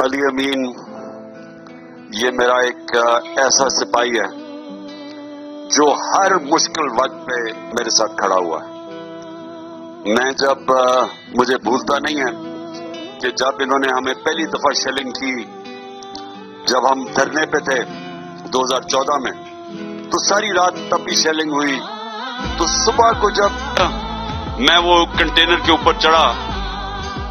علی امین یہ میرا ایک ایسا سپاہی ہے جو ہر مشکل وقت پہ میرے ساتھ کھڑا ہوا ہے. میں جب مجھے بھولتا نہیں ہے کہ جب انہوں نے ہمیں پہلی دفعہ شیلنگ کی، جب ہم دھرنے پہ تھے 2014 میں، تو ساری رات تپی شیلنگ ہوئی. تو صبح کو جب میں وہ کنٹینر کے اوپر چڑھا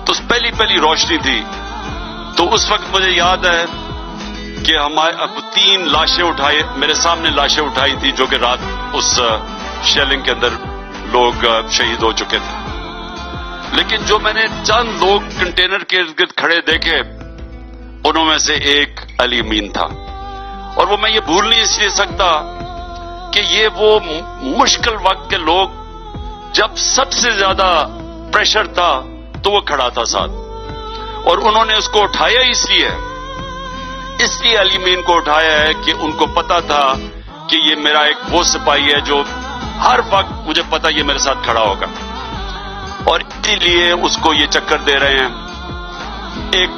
تو پہلی روشنی تھی. تو اس وقت مجھے یاد ہے کہ ہمارے 3 لاشیں اٹھائی، میرے سامنے لاشیں اٹھائی تھی جو کہ رات اس شیلنگ کے اندر لوگ شہید ہو چکے تھے. لیکن جو میں نے چند لوگ کنٹینر کے ارد گرد کھڑے دیکھے، انہوں میں سے ایک علی امین تھا. اور وہ میں یہ بھول نہیں اس لیے سکتا کہ یہ وہ مشکل وقت کے لوگ جب سب سے زیادہ پریشر تھا تو وہ کھڑا تھا ساتھ. اور انہوں نے اس کو اٹھایا اس لیے علی امین کو اٹھایا ہے کہ ان کو پتا تھا کہ یہ میرا ایک وہ سپاہی ہے جو ہر وقت مجھے پتا یہ میرے ساتھ کھڑا ہوگا. اور اسی لیے اس کو یہ چکر دے رہے ہیں، ایک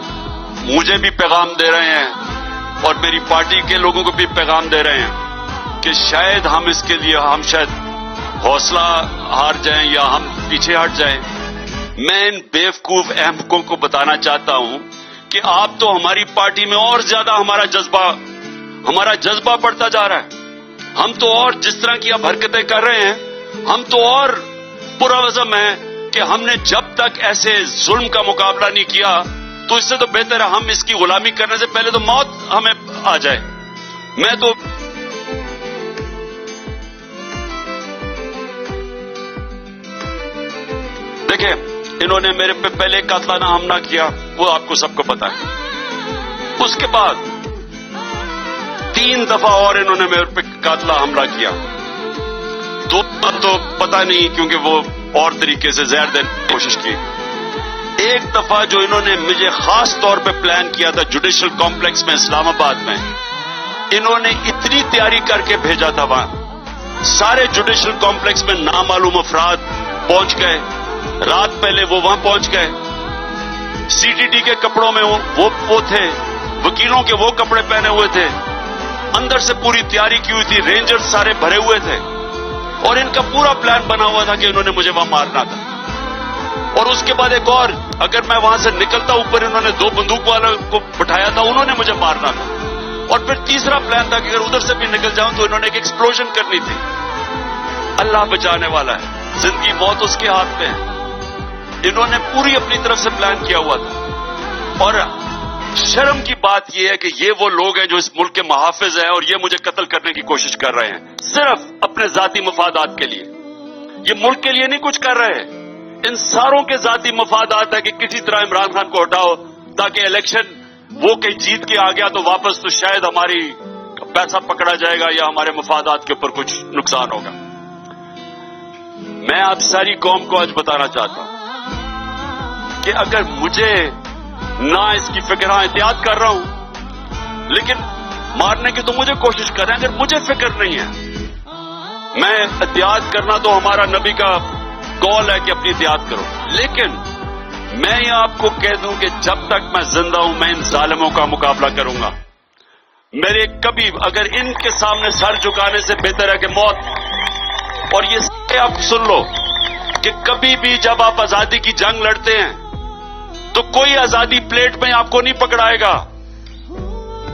مجھے بھی پیغام دے رہے ہیں اور میری پارٹی کے لوگوں کو بھی پیغام دے رہے ہیں کہ شاید ہم اس کے لیے ہم شاید حوصلہ ہار جائیں یا ہم پیچھے ہٹ جائیں. میں ان بیوقوف احمقوں کو بتانا چاہتا ہوں کہ آپ تو ہماری پارٹی میں اور زیادہ ہمارا جذبہ بڑھتا جا رہا ہے. ہم تو اور جس طرح کی اب حرکتیں کر رہے ہیں، ہم تو اور پرعزم ہیں کہ ہم نے جب تک ایسے ظلم کا مقابلہ نہیں کیا تو اس سے تو بہتر ہے ہم اس کی غلامی کرنے سے پہلے تو موت ہمیں آ جائے. میں تو دیکھیں، انہوں نے میرے پہ پہلے قاتلانہ حملہ کیا، وہ آپ کو سب کو پتا ہے. اس کے بعد 3 دفعہ اور انہوں نے میرے پہ قاتلانہ حملہ کیا. 2 تو پتا نہیں کیونکہ وہ اور طریقے سے زہر دینے کی کوشش کی. ایک دفعہ جو انہوں نے مجھے خاص طور پہ پلان کیا تھا جوڈیشل کمپلیکس میں اسلام آباد میں، انہوں نے اتنی تیاری کر کے بھیجا تھا. وہاں سارے جوڈیشل کمپلیکس میں نامعلوم افراد پہنچ گئے. رات پہلے وہ وہاں پہنچ گئے، سی ٹی ڈی کے کپڑوں میں وہ تھے، وکیلوں کے وہ کپڑے پہنے ہوئے تھے، اندر سے پوری تیاری کی ہوئی تھی، رینجر سارے بھرے ہوئے تھے اور ان کا پورا پلان بنا ہوا تھا کہ انہوں نے مجھے وہاں مارنا تھا. اور اس کے بعد ایک اور، اگر میں وہاں سے نکلتا اوپر انہوں نے 2 بندوق والوں کو بٹھایا تھا، انہوں نے مجھے مارنا تھا. اور پھر تیسرا پلان تھا کہ اگر ادھر سے بھی نکل جاؤں تو انہوں نے ایک ایکسپلوژن کرنی تھی. اللہ بچانے والا ہے، زندگی موت اس کے ہاتھ میں ہے. انہوں نے پوری اپنی طرف سے پلان کیا ہوا تھا. اور شرم کی بات یہ ہے کہ یہ وہ لوگ ہیں جو اس ملک کے محافظ ہیں اور یہ مجھے قتل کرنے کی کوشش کر رہے ہیں صرف اپنے ذاتی مفادات کے لیے. یہ ملک کے لیے نہیں کچھ کر رہے، ان ساروں کے ذاتی مفادات ہے کہ کسی طرح عمران خان کو ہٹاؤ تاکہ الیکشن وہ کہیں جیت کے آ گیا تو واپس تو شاید ہماری پیسہ پکڑا جائے گا یا ہمارے مفادات کے اوپر کچھ نقصان ہوگا. میں آپ ساری قوم کو آج بتانا چاہتا ہوں کہ اگر مجھے نہ اس کی فکر، ہاں احتیاط کر رہا ہوں لیکن مارنے کی تو مجھے کوشش کر رہے ہیں. اگر مجھے فکر نہیں ہے، میں احتیاط کرنا تو ہمارا نبی کا قول ہے کہ اپنی احتیاط کرو، لیکن میں یہ آپ کو کہہ دوں کہ جب تک میں زندہ ہوں میں ان ظالموں کا مقابلہ کروں گا. میرے کبھی اگر ان کے سامنے سر جھکانے سے بہتر ہے کہ موت. اور یہ آپ سن لو کہ کبھی بھی جب آپ آزادی کی جنگ لڑتے ہیں تو کوئی آزادی پلیٹ میں آپ کو نہیں پکڑائے گا،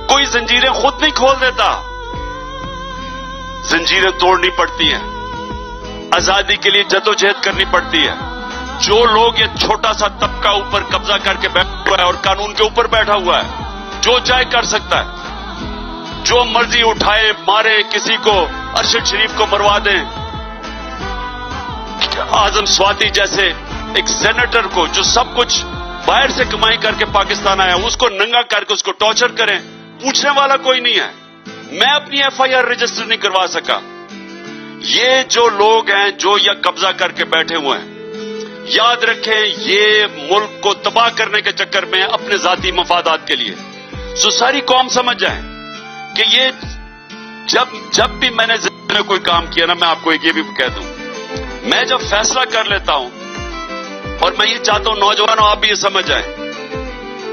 کوئی زنجیریں خود نہیں کھول دیتا، زنجیریں توڑنی پڑتی ہیں، آزادی کے لیے جدوجہد کرنی پڑتی ہے. جو لوگ یہ چھوٹا سا طبقہ اوپر قبضہ کر کے بیٹھا ہوا ہے اور قانون کے اوپر بیٹھا ہوا ہے، جو چاہے کر سکتا ہے، جو مرضی اٹھائے مارے، کسی کو ارشد شریف کو مروا دیں، اعظم سواتی جیسے ایک سینیٹر کو جو سب کچھ باہر سے کمائی کر کے پاکستان آیا اس کو ننگا کر کے اس کو ٹارچر کریں، پوچھنے والا کوئی نہیں ہے. میں اپنی ایف آئی آر رجسٹر نہیں کروا سکا. یہ جو لوگ ہیں جو یہ قبضہ کر کے بیٹھے ہوئے ہیں، یاد رکھیں یہ ملک کو تباہ کرنے کے چکر میں اپنے ذاتی مفادات کے لیے. ساری قوم سمجھ جائیں کہ یہ جب بھی میں نے زندگی میں کوئی کام کیا نا، میں آپ کو یہ بھی کہہ دوں، میں جب فیصلہ کر لیتا ہوں، اور میں یہ چاہتا ہوں نوجوانوں آپ بھی یہ سمجھ جائیں،